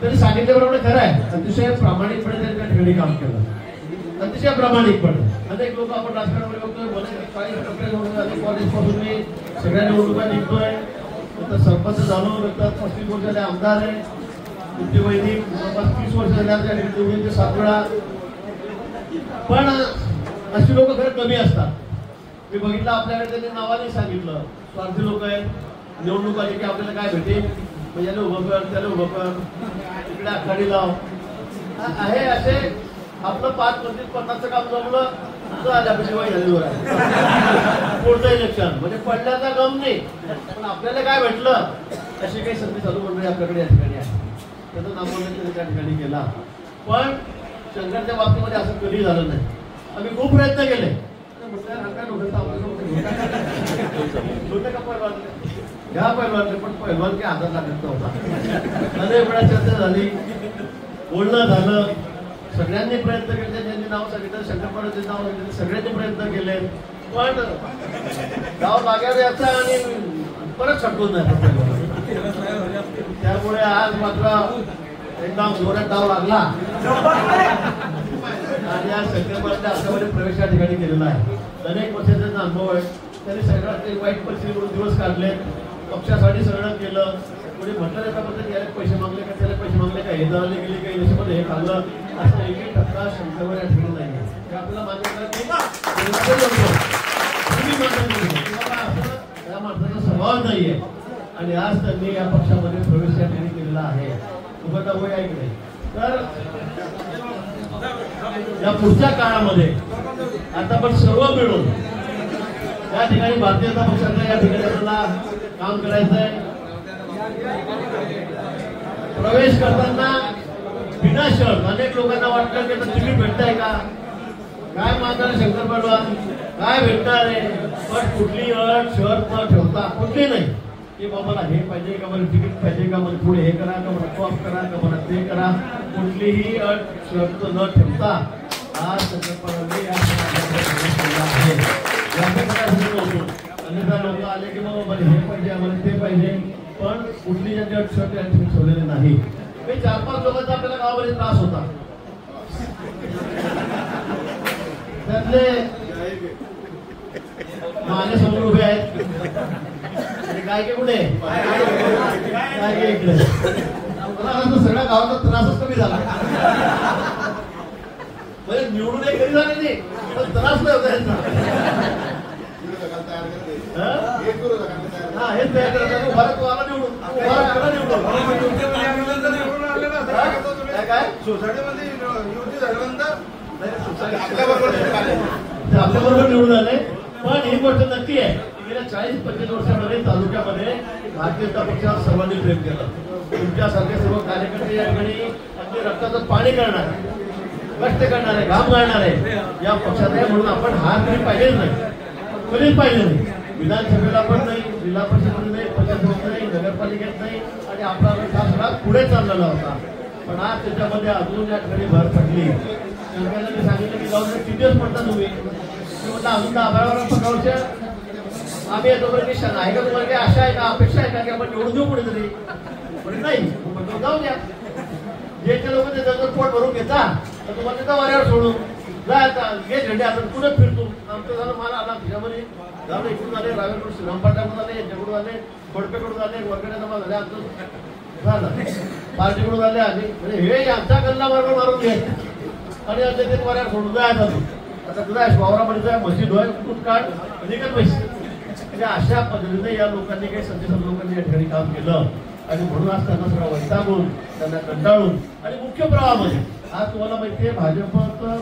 त्यांनी सांगितल्याप्रमाणे खरं आहे, अतिशय प्रामाणिकपणे त्यांनी त्या ठिकाणी काम केलं, अतिशय प्रामाणिकपणे. अनेक लोक आपण राजकारणामध्ये बघतोय, 40% अनेक कॉलेजपासून मी सगळ्या निवडणुका जिंकतोय, नंतर सरपंच झालो, नंतर 35 वर्ष झाले आमदार आहे, तुमची वैदिक 30 वर्ष झाल्या निवडणुकीचे 7 वेळा. पण अशी लोक खरं कमी असतात. मी बघितलं आपल्याकडे त्यांनी नावाने सांगितलं, स्वार्थी लोक आहेत, निवडणूक आली की आपल्याला काय भेटेल, याला उभं कर, त्याला उभं कर, इकडे आखाडी लाव आहे. असे आपलं 5-25-50चं काम जमलं आल्यापाशी वाईट झालीवर आहे. पुढचं इलेक्शन म्हणजे पडल्याचा गम नाही, पण आपल्याला काय भेटलं अशी काही संधी चालू मंडळी आपल्याकडे या ठिकाणी आहे. त्याचं नामोल्लेख त्यांनी त्या ठिकाणी केला. पण शंकरच्या बाबतीमध्ये असं कधी झालं नाही. आम्ही खूप प्रयत्न केले, घ्या पैलवान, पण पैलवान काही हातात लागत नव्हता. अनेक वेळा चर्चा झाली, बोलणं झालं, सगळ्यांनी प्रयत्न केले. ज्यांनी नाव सांगितलं, शंकरपाळाचे नाव सांगितलं, सगळ्यांनी प्रयत्न केले, पण गाव लागावे याचा आणि परत छटकून नाही. त्यामुळे आज मात्र एकदम जोरात डाव लागला आणि आज शंकरपाळाच्या आसामध्ये प्रवेश या ठिकाणी केलेला आहे. अनेक वर्षाचा अनुभव आहे. त्यांनी सगळ्यात वाईट परिस्थितीवरून दिवस काढले, पक्षासाठी सगळं केलं. कोणी म्हटलं एका पद्धतीने याला पैसे मागले का, त्याला पैसे मागले का, हे जळले गेले काही देशामध्ये हे खाल्लं, असं एकही टक्का शंकरवर या ठिकाणी नाही. हे आपल्याला मान्य या माणसाचा स्वभाव नाहीये आणि आज त्यांनी या पक्षामध्ये प्रवेश या ठिकाणी केलेला आहे. उभा वय ऐकले तर या पुढच्या काळामध्ये आता पण सर्व मिळून या ठिकाणी भारतीय जनता पक्षाचं या ठिकाणी आपल्याला काम करायचं आहे. प्रवेश करताना बिना शर्त अनेक लोकांना वाटलं की तिकीट भेटताय का, काय मागणार शंकर पैलवान, काय भेटणार आहे, पण कुठली अट शर्त न ठेवता, कुठली नाही की बाबाला हे पाहिजे का, मला तिकीट पाहिजे का, मला पुढे हे करा का, मला टॉप करा का, मला ते करा, कुठलीही अट शर्त न ठेवता आज शंकर पैलवान आहे. अन्यथा लोक आले की बाबा मला हे पाहिजे, आम्हाला ते पाहिजे, पण कुठली ज्यांची अट शर्त या ठिकाणी ठेवलेली नाही. 4-5 लोकांचा आपल्याला गावामध्ये त्रास होता. त्यातले माझे समोर उभे आहेत, काय की कुठे काय की इकडे, सगळ्या गावाचा त्रासच कमी झाला. म्हणजे निवडून एक कधी झाले नाही, पण त्रास नाही होता यांचा. हा हेच तयार करतात, भारत आला निवडून, काय सोसायटीमध्ये युती झाल्यानंतर आपल्याबरोबर निवडून आले. पण ही गोष्ट नक्की आहे, गेल्या 40-25 वर्षामध्ये तालुक्यामध्ये भारतीय जनता पक्षाला सर्वांनी प्रेम केलं. तुमच्यासारखे सर्व कार्यकर्ते या ठिकाणी अगदी रक्ताचं पाणी करणार, कष्ट करणारे, घाम घालणारे या पक्षात आहे. म्हणून आपण हार तरी पाहिजेच नाही, कधीच पाहिजे नाही. विधानसभेला पण नाही, जिल्हा परिषदेमध्ये नाही, पंचायत नाही, नगरपालिकेत नाही आणि आपला हा सगळा पुढे चाललेला होता. पण आज त्याच्यामध्ये अजून या ठिकाणी भर पडली. शंकरला मी सांगितलं की जाऊन किती दिवस म्हणता तुम्ही, म्हटलं अजून 10-12 वर्ष आम्ही येतो बरं की आहे का, तुम्हाला काही आशा आहे का, अपेक्षा आहे का की आपण निवडून देऊ कुठेतरी, पण नाही म्हटलं जाऊ द्या. जे ते लोक त्याच्यावर पोट भरून घेतात तर तुम्हाला तिथं वाऱ्यावर सोडून जायचा, घे झेंडे आपण पुढे फिरतो. आमचं झालं मला आला त्याच्यामध्ये झालं, इकडून आले रावेकडून, श्रीरामपाटाकडून आले, यांच्याकडून आले, खोडपेकडून आले, वरकडे जमा झाले, आमचं झालं पार्टीकडून आले आधी. म्हणजे हे आमच्या गल्ला बरोबर मारून घे आणि आता ते वाऱ्यावर सोडून जायचा. आता तुझा वावरामध्ये जाय, म्हशी धुवाय, कुठून काढ, निघत पैसे. म्हणजे अशा पद्धतीने या लोकांनी काही संदेश लोकांनी या ठिकाणी काम केलं आणि म्हणून आज त्यांना सगळं वैतागून, त्यांना कंटाळून आणि मुख्य प्रवाहामध्ये आज तुम्हाला माहिती आहे भाजपचं